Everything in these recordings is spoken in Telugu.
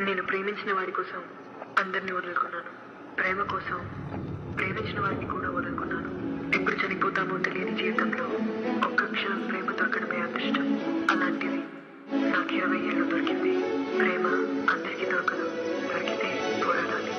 నేను ప్రేమించిన వాడి కోసం అందరినీ వదులుకున్నాను. ప్రేమ కోసం ప్రేమించిన వాడిని కూడా వదులుకున్నాను. ఎప్పుడు చనిపోతామో తెలియని జీవితంలో ఒక్క క్షణం ప్రేమ దొరకడమే అదృష్టం. అలాంటిది నాకు 20 ఏళ్ళు దొరికింది. ప్రేమ అందరికీ దొరకదు. దొరికితే పోరాడాలి.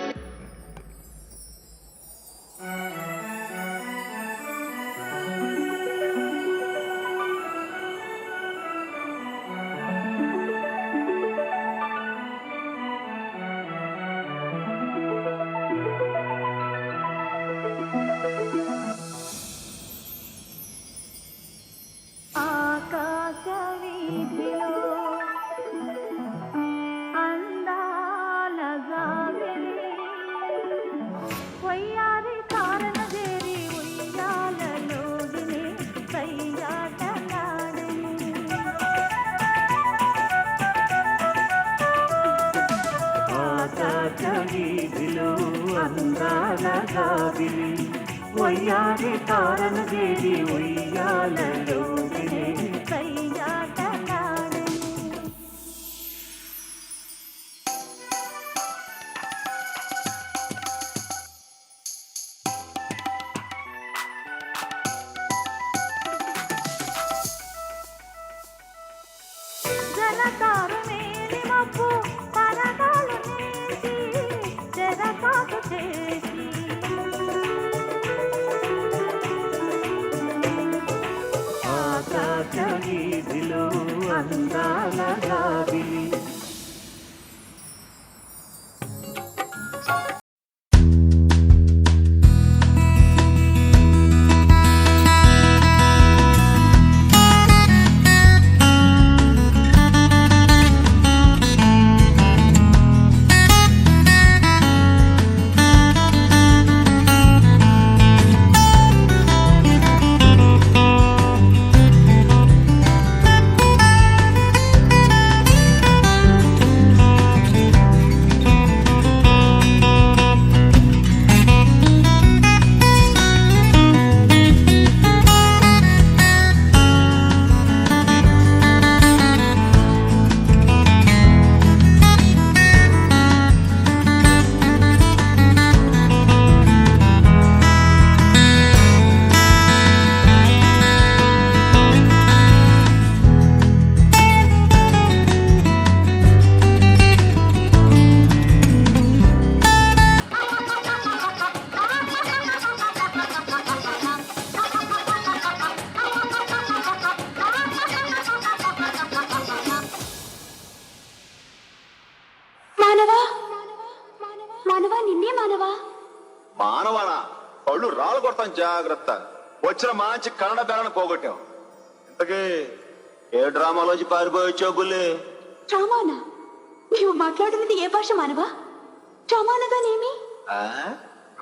వయ్యారి తారణ దేవి ఉయ్యాలలో జలతారు మేలి మబ్బు పరగాలు నేసి జరపాటు చేసి ఆకాశ వీధిలో అందాల గావిలి మానవానా పళ్ళు రాళ్ళు కొడతాం జాగ్రత్త. వచ్చిన మంచి కన్నడ బెల్లను పోగొట్టాం. ఇంతకీ ఏ డ్రామాలోంచి పారిపోయొచ్చావు బుల్లి? డ్రామానా? నీవు మాట్లాడుతున్నది ఏ భాష మానవా? డ్రామా అనగా నేమి?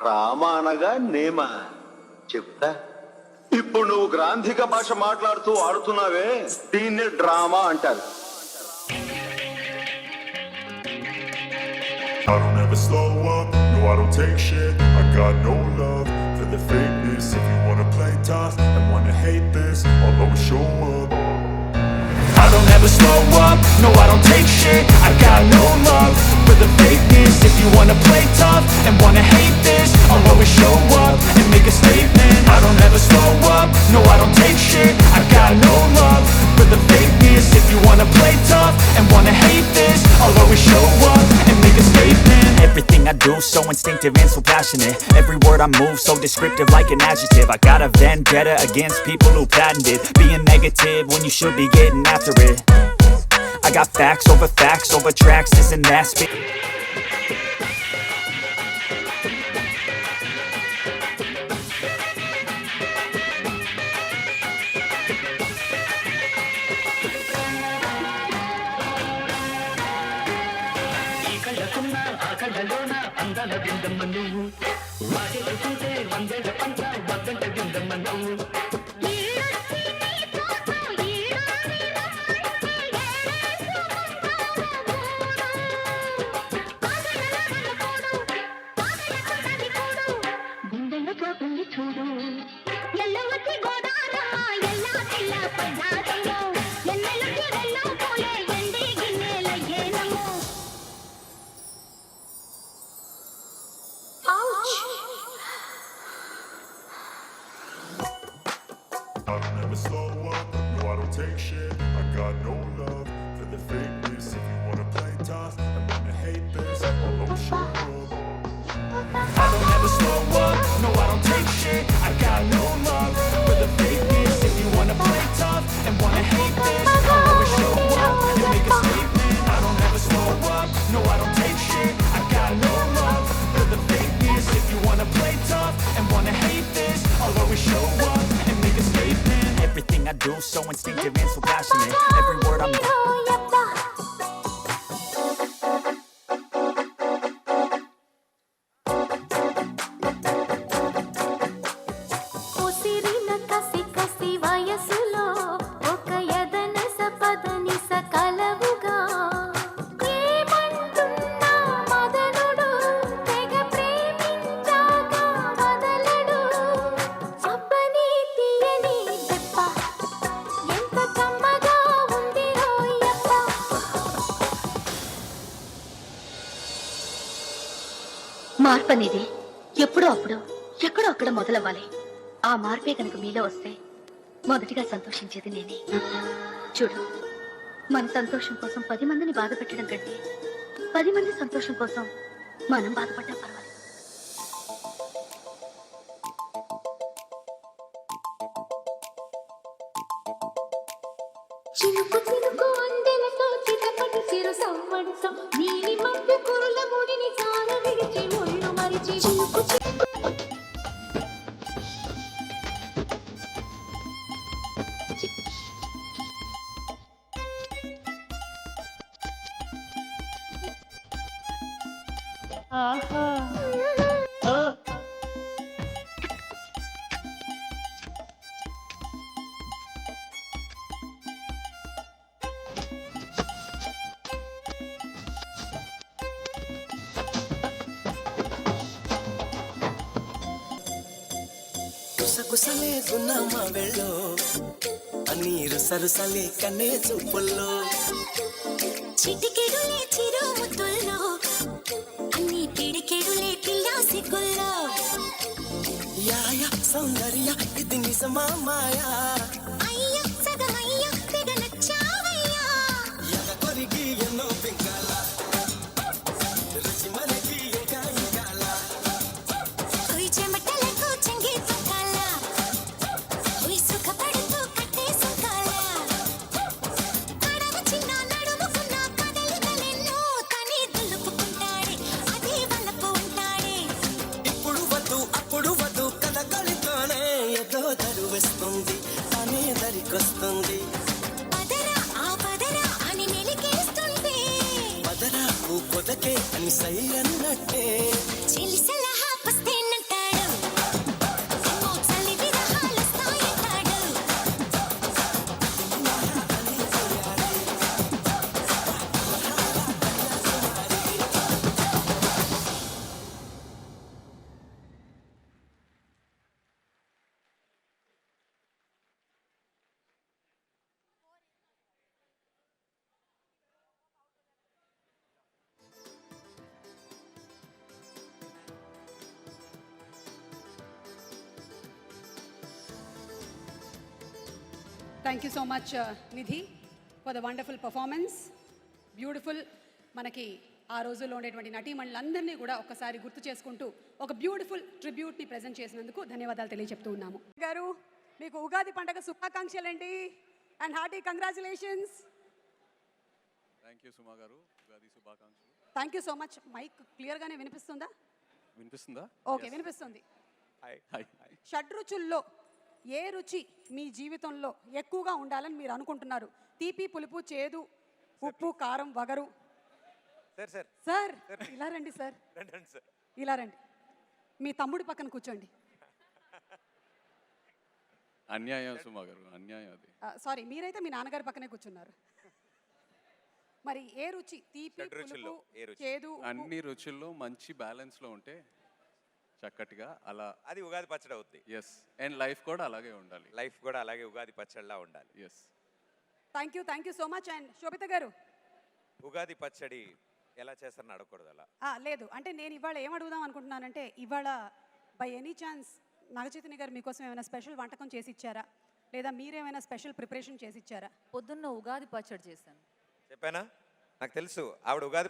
రామా అనగా నేమా చెప్తా. ఇప్పుడు నువ్వు గ్రాంధిక భాష మాట్లాడుతూ ఆడుతున్నావే, దీన్నే డ్రామా అంటారు. I don't ever slow up, no I don't take shit. I got no love for the fakeness. If you wanna play tough and wanna hate this, I'll always show up. I don't ever slow up, no I don't take shit. I got no love for the fakeness. If you wanna play tough and wanna hate this, I'll always show up and make a statement. I don't ever slow up, no I don't take shit. I got no love for the fakeness. If you wanna play tough and wanna hate this, I'll always show up and make a statement. Everything I do so instinctive and so passionate. Every word I move so descriptive like an adjective. I got a vendetta against people who patented being negative when you should be getting after it. I got facts over tracks, this and that spit. అందాల బిందమ్మ నువ్వు వాడేసుకుంటే వందేళ్ళ పంట వద్దంట బిందమ్మ నువ్వు గుండెల్లో చోటుంది చూడు ఎల్లవచ్చి గోదారమ్మ ఎల్లా పిల్ల పడ్డారమ్మో ఎన్నెలకి వెళ్ళా పోలే ఎండి గిన్నెల ఏనమ్మో I don't ever slow up, no I don't take shit. I got no love for the fakeness. If you wanna play tough and wanna hate this, I'll always show up. I don't ever slow up, no I don't take shit. I got no love for the fakeness. If you wanna play tough and wanna hate this, I'll always show up and make a statement. I don't ever slow up, no I don't take shit. I got no love for the fakeness. If you wanna play tough and wanna hate this, I'll always show up and make a statement. Everything I do so instinctive and so passionate. Every word I'm ఉసిరిన కసి కసి వయసులో ఒక యదన సపదని సకలవుగా ఏమంటున్నా మదనుడు తెగ ప్రేమించాగా వదలడు అబ్బని తీయని దెబ్బ ఎంత కమ్మగా ఉంది రోయప్ప. మార్పు అనేది ఎప్పుడో అప్పుడు ఎక్కడో అక్కడ మొదలవ్వాలి. ఆ మార్పే కనుక మీలో వస్తే మొదటిగా సంతోషించేది నేనే. చూడు, మన సంతోషం కోసం 10 మందిని బాధ పెట్టడం కంటే 10 మంది సంతోషం కోసం మనం బాధపడ్డా పర్వాలేదు. చినుకు చినుకు అందెలతో చిటపటి చిరు సంవత్సరం నీలి మధ్య కురుల ముడిని చాల విడిచి ఒళ్ళు మరిచి చినుకు కుసకుసలే గున్నమ్మ వెళ్ళో నీరు సరుసలే కన్నే చూపుల్లో చిటికెడులే చిరు ముద్దుల్లో అన్ని పిడికెడులే పిల్ల సిగ్గుల్లో యాయ సౌందర్య ఇది నిజమా మాయా అయ్య సగమయ్య తెగ నచ్చావయ్యా ఎగ కొరిగి ఎన్నో పింగాల రుచి మనకి ఇంకా ఇంకాల ఉయ్ చెమటలకు చెంగి పక్కాల ఉయ్ సుఖపడుతూ కట్టే సుఖాల కడవ చిన్న నడుముకున్న కదలికలెన్నో తనే దులుపుకుంటాడే అదే వలపు ఉంటాడే ఇప్పుడు వద్దు అప్పుడు వద్దు కథകളിతోనే ఏదో దరువేస్తుంది తనే దరికొస్తుంది పదరా ఆ పదరా అని మెలికేస్తుంది పదరాకు పొదకే అని సై అన్నట్టే చెలి సలహా పస్తేనంటాడు ఓ చలి విరహాలస్తాయంటాడు thank you so much Nidhi for the wonderful performance. Beautiful. మనకి ఆ రోజుల్లో ఉండేటువంటి నటీమణులందరినీ కూడా ఒక్కసారి గుర్తు చేసుకుంటూ ఒక బ్యూటిఫుల్ ట్రిబ్యూట్ని ప్రజెంట్ చేసినందుకు ధన్యవాదాలు తెలియజెప్తూ ఉన్నాము. గారు, మీకు ఉగాది పండగ శుభాకాంక్షలండి and hearty congratulations. Thank you Suma గారు, ఉగాది శుభాకాంక్షలు. Thank you so much. Mic క్లియర్గానే వినిపిస్తుందా? వినిపిస్తుందా? ఓకే, వినిపిస్తుంది. హాయ్. షడ్రుచుల్లో ఏ రుచి మీ జీవితంలో ఎక్కువగా ఉండాలని మీరు అనుకుంటున్నారు? తీపి, పులుపు, చేదు, ఉప్పు, కారం, వగరు. సార్ ఇలా రండి సార్, ఇలా రండి. మీ తమ్ముడి పక్కన కూర్చోండి. అన్యాయం సుమా గారు, అన్యాయం అది. సారీ, మీరైతే మీ నాన్నగారి పక్కనే కూర్చున్నారు. మరి ఏ రుచి? తీపి, పులుపు, చేదు, అన్ని రుచుల్లో మంచి బ్యాలెన్స్ లో ఉంటే చక్కటిగా అలా అది ఉగాది పచ్చడి అవుద్ది. ఎస్, అండ్ లైఫ్ కూడా అలాగే ఉండాలి. లైఫ్ కూడా అలాగే ఉగాది పచ్చడిలా ఉండాలి. Yes. Thank you so much. And Shobhita గారు, ఉగాది పచ్చడి ఎలా చేస్తారని అడగకూడదు అలా. లేదు, అంటే నేను ఇవాళ ఏం అడుగుదాం అనుకుంటున్నానంటే, ఇవాళ బై ఎనీ ఛాన్స్ నాగచైతన్య గారు మీకోసం ఏమైనా స్పెషల్ వంటకం చేసి ఇచ్చారా? లేదా మీరేమైనా స్పెషల్ ప్రిపరేషన్ చేసి ఇచ్చారా? పొద్దున్న ఉగాది పచ్చడి చేశాను. చెప్పానా? నాకు తెలుసు ఆవిడ ఉగాది